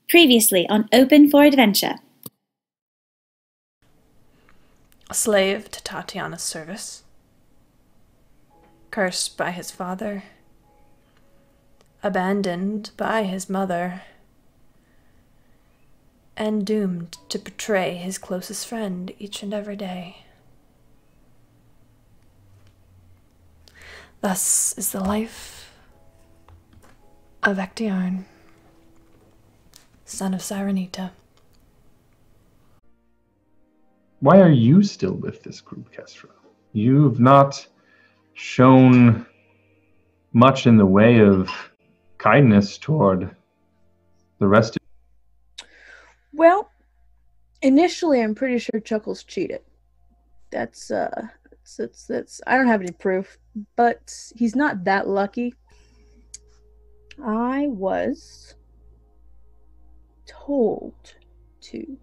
Previously on Open for Adventure. A slave to Tatiana's service. Cursed by his father. Abandoned by his mother. And doomed to betray his closest friend each and every day. Thus is the life of Ectiarn, son of Sirenita. Why are you still with this group, Kestra? You've not shown much in the way of kindness toward the rest of... Well, initially I'm pretty sure Chuckles cheated. That's I don't have any proof, but he's not that lucky. I was told to.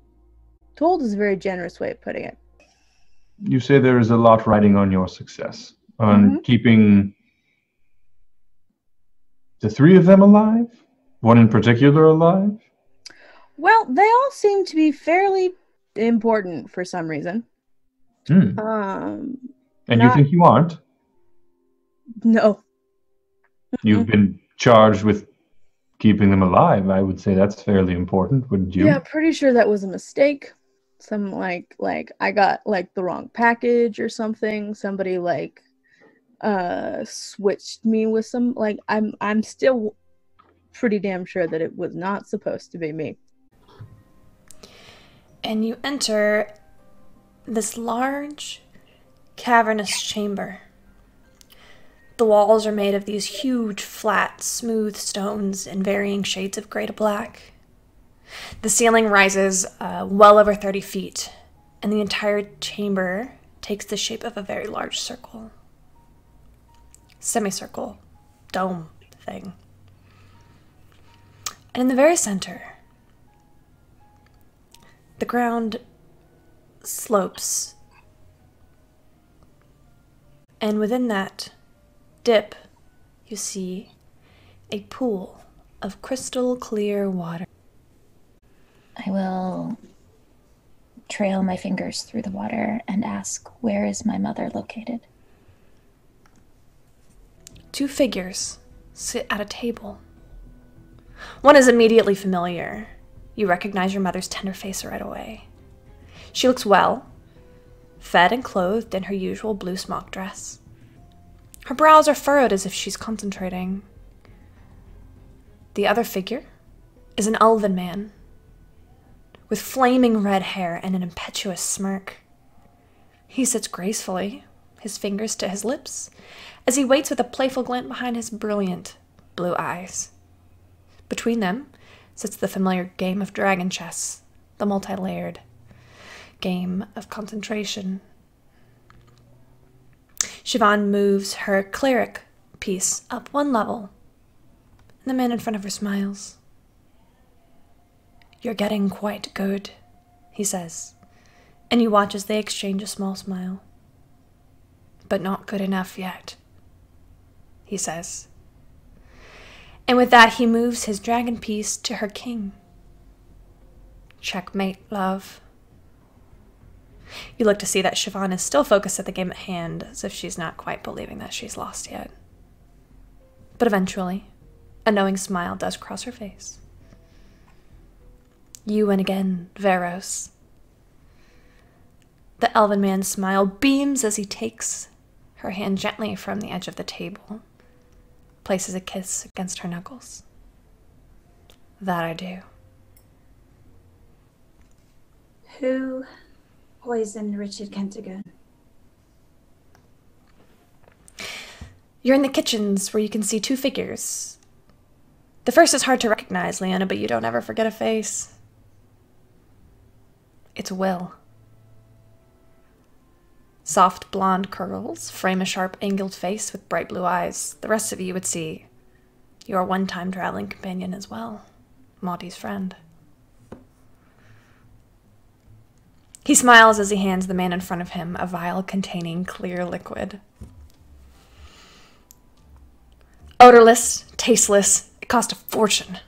Told is a very generous way of putting it. You say there is a lot riding on your success, on keeping the three of them alive? One in particular alive? Well, they all seem to be fairly important for some reason. And you think you aren't? No. You've been charged with keeping them alive. I would say that's fairly important, wouldn't you? Yeah, pretty sure that was a mistake. Some like I got like the wrong package or something. Somebody like switched me with some like I'm still pretty damn sure that it was not supposed to be me. And you enter this large, cavernous chamber. The walls are made of these huge, flat, smooth stones in varying shades of gray to black. The ceiling rises well over 30 feet, and the entire chamber takes the shape of a very large circle. Semicircle, dome thing. And in the very center, the ground slopes, and within that dip, you see a pool of crystal clear water. I will trail my fingers through the water and ask, where is my mother located? Two figures sit at a table. One is immediately familiar. You recognize your mother's tender face right away. She looks well, fed and clothed in her usual blue smock dress. Her brows are furrowed as if she's concentrating. The other figure is an elven man with flaming red hair and an impetuous smirk. He sits gracefully, his fingers to his lips, as he waits with a playful glint behind his brilliant blue eyes. Between them sits the familiar game of dragon chess, the multi-layered game of concentration. Siobhan moves her cleric piece up one level, and the man in front of her smiles. "You're getting quite good," he says, and you watch as they exchange a small smile. "But not good enough yet," he says. And with that, he moves his dragon piece to her king. "Checkmate, love." You look to see that Siobhan is still focused at the game at hand, as if she's not quite believing that she's lost yet. But eventually, a knowing smile does cross her face. "You win again, Veros." The elven man's smile beams as he takes her hand gently from the edge of the table, places a kiss against her knuckles. "That I do." Who poisoned Richard Kentigern? You're in the kitchens where you can see two figures. The first is hard to recognize, Leona, but you don't ever forget a face. It's Will. Soft blonde curls frame a sharp angled face with bright blue eyes. The rest of you would see your one-time traveling companion as well, Monty's friend. He smiles as he hands the man in front of him a vial containing clear liquid. Odorless, tasteless, it cost a fortune.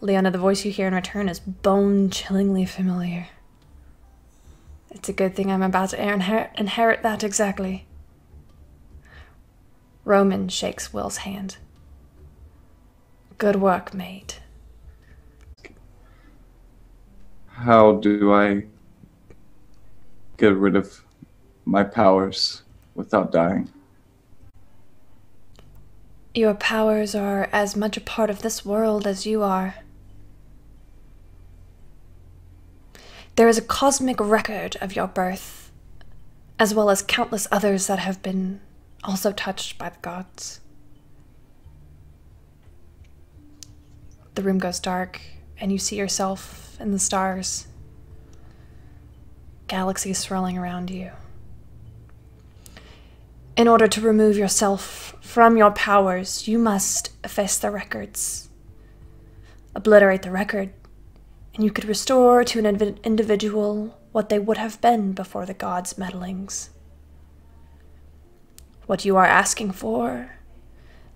Leona, the voice you hear in return is bone-chillingly familiar. It's a good thing I'm about to inherit that exactly. Roman shakes Will's hand. Good work, mate. How do I get rid of my powers without dying? Your powers are as much a part of this world as you are. There is a cosmic record of your birth, as well as countless others that have been also touched by the gods. The room goes dark, and you see yourself in the stars. Galaxies swirling around you. In order to remove yourself from your powers, you must efface the records. Obliterate the record, and you could restore to an individual what they would have been before the gods' meddlings. What you are asking for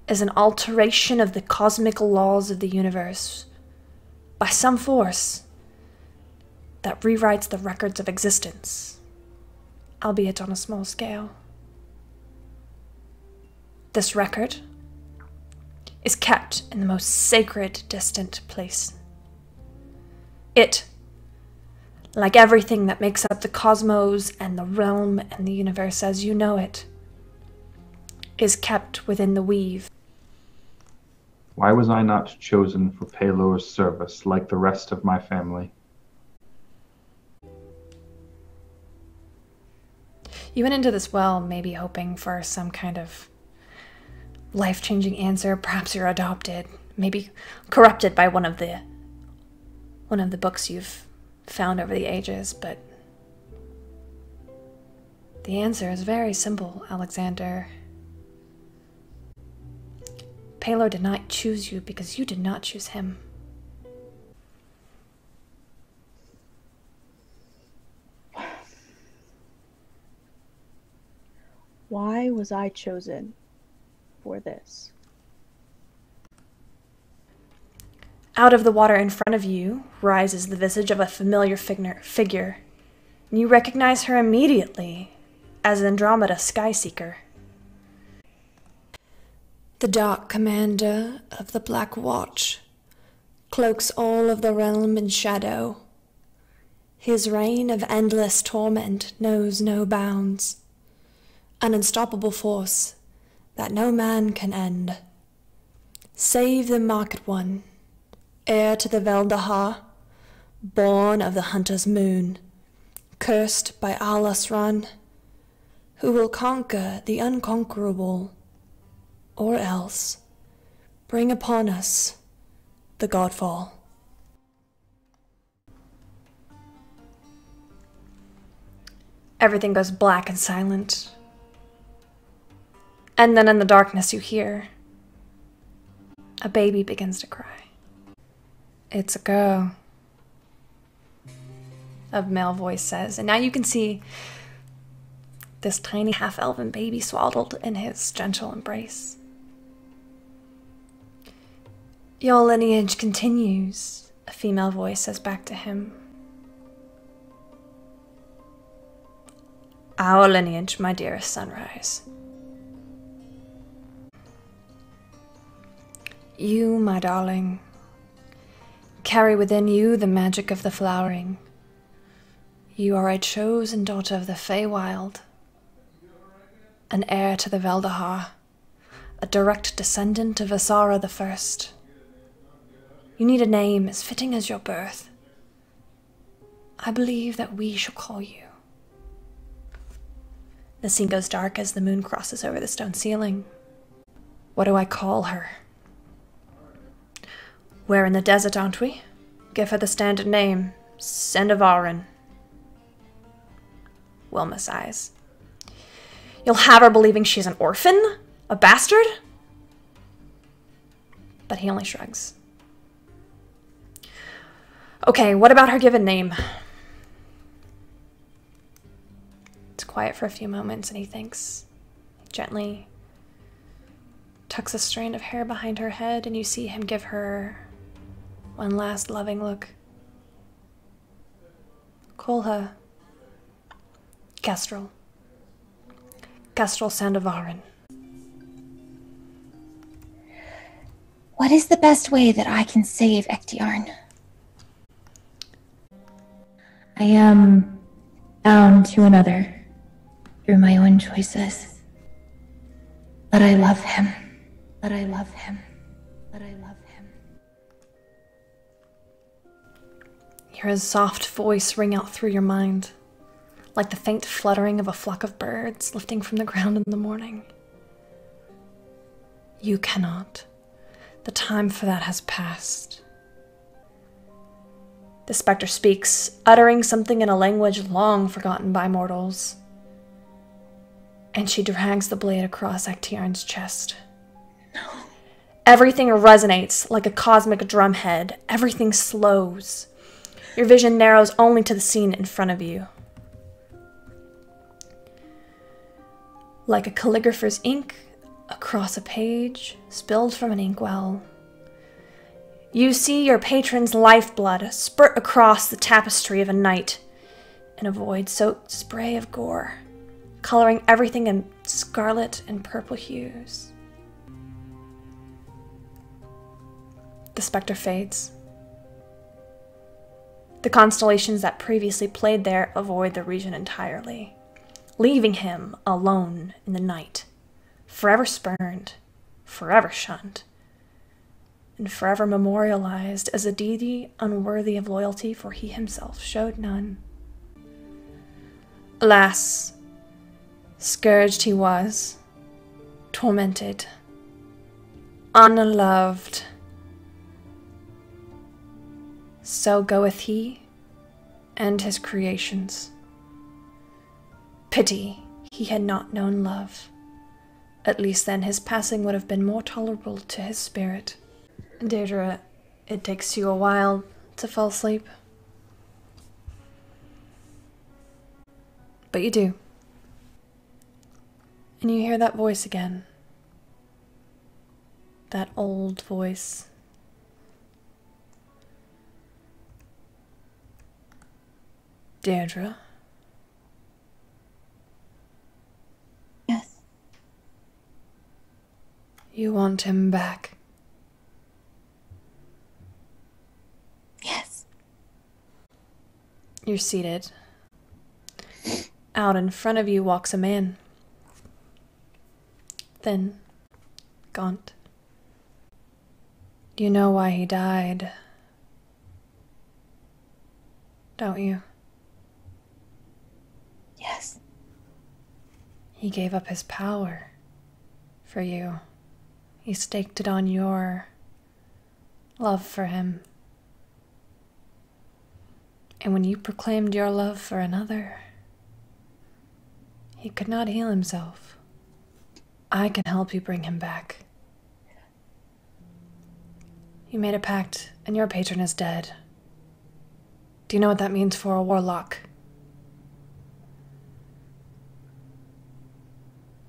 is an alteration of the cosmic laws of the universe by some force that rewrites the records of existence, albeit on a small scale. This record is kept in the most sacred, distant place. It, like everything that makes up the cosmos and the realm and the universe as you know it, is kept within the weave. Why was I not chosen for Pelor's service like the rest of my family? You went into this well maybe hoping for some kind of life-changing answer. Perhaps you're adopted, maybe corrupted by one of the books you've found over the ages, but the answer is very simple, Alexander. Pelor did not choose you because you did not choose him. Why was I chosen for this? Out of the water in front of you rises the visage of a familiar figure. You recognize her immediately as Andromeda Skyseeker. The Dark Commander of the Black Watch cloaks all of the realm in shadow. His reign of endless torment knows no bounds. An unstoppable force that no man can end. Save the Market One, heir to the Veldahar, born of the Hunter's Moon, cursed by Al-Asran, who will conquer the unconquerable, or else bring upon us the Godfall. Everything goes black and silent. And then in the darkness you hear a baby begins to cry. It's a girl, a male voice says, and now you can see this tiny half-elven baby swaddled in his gentle embrace. Your lineage continues, a female voice says back to him. Our lineage, my dearest Sunrise. You, my darling, carry within you the magic of the flowering. You are a chosen daughter of the Feywild, an heir to the Veldahar, a direct descendant of Asara the First. You need a name as fitting as your birth. I believe that we shall call you. The scene goes dark as the moon crosses over the stone ceiling. What do I call her? We're in the desert, aren't we? Give her the standard name, Sendavarin. Wilma sighs. You'll have her believing she's an orphan? A bastard? But he only shrugs. Okay, what about her given name? It's quiet for a few moments and he thinks. He gently tucks a strand of hair behind her head and you see him give her one last loving look. Call her Kestrel. Kestrel Sandavarin. What is the best way that I can save Ektiarn? I am bound to another through my own choices. But I love him. But I love him. But I love him. Hear his soft voice ring out through your mind, like the faint fluttering of a flock of birds lifting from the ground in the morning. You cannot. The time for that has passed. The specter speaks, uttering something in a language long forgotten by mortals. And she drags the blade across Ektiarn's chest. No. Everything resonates like a cosmic drumhead. Everything slows. Your vision narrows only to the scene in front of you. Like a calligrapher's ink across a page spilled from an inkwell. You see your patron's lifeblood spurt across the tapestry of a night in a void-soaked spray of gore, coloring everything in scarlet and purple hues. The specter fades. The constellations that previously played there avoid the region entirely, leaving him alone in the night, forever spurned, forever shunned, and forever memorialized as a deity unworthy of loyalty, for he himself showed none. Alas, scourged he was, tormented, unloved. So goeth he and his creations. Pity he had not known love. At least then his passing would have been more tolerable to his spirit. Deirdre, it takes you a while to fall asleep. But you do. And you hear that voice again. That old voice. Deirdre? Yes. You want him back? Yes. You're seated. Out in front of you walks a man. Thin. Gaunt. You know why he died, don't you? Yes. He gave up his power for you. He staked it on your love for him. And when you proclaimed your love for another, he could not heal himself. I can help you bring him back. You made a pact, and your patron is dead. Do you know what that means for a warlock?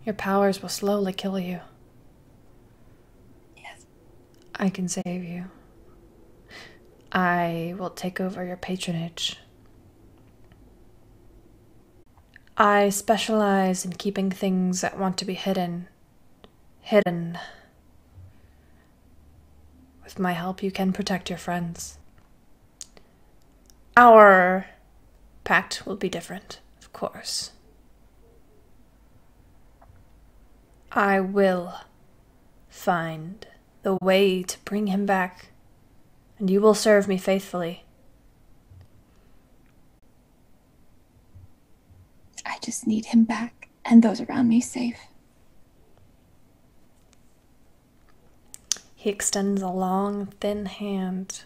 Your powers will slowly kill you. Yes. I can save you. I will take over your patronage. I specialize in keeping things that want to be hidden, hidden. With my help, you can protect your friends. Our pact will be different, of course. I will find the way to bring him back, and you will serve me faithfully. I just need him back and those around me safe. He extends a long, thin hand,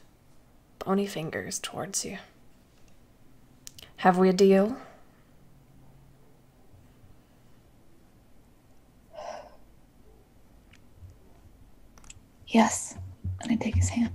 bony fingers towards you. Have we a deal? Yes. And I take his hand.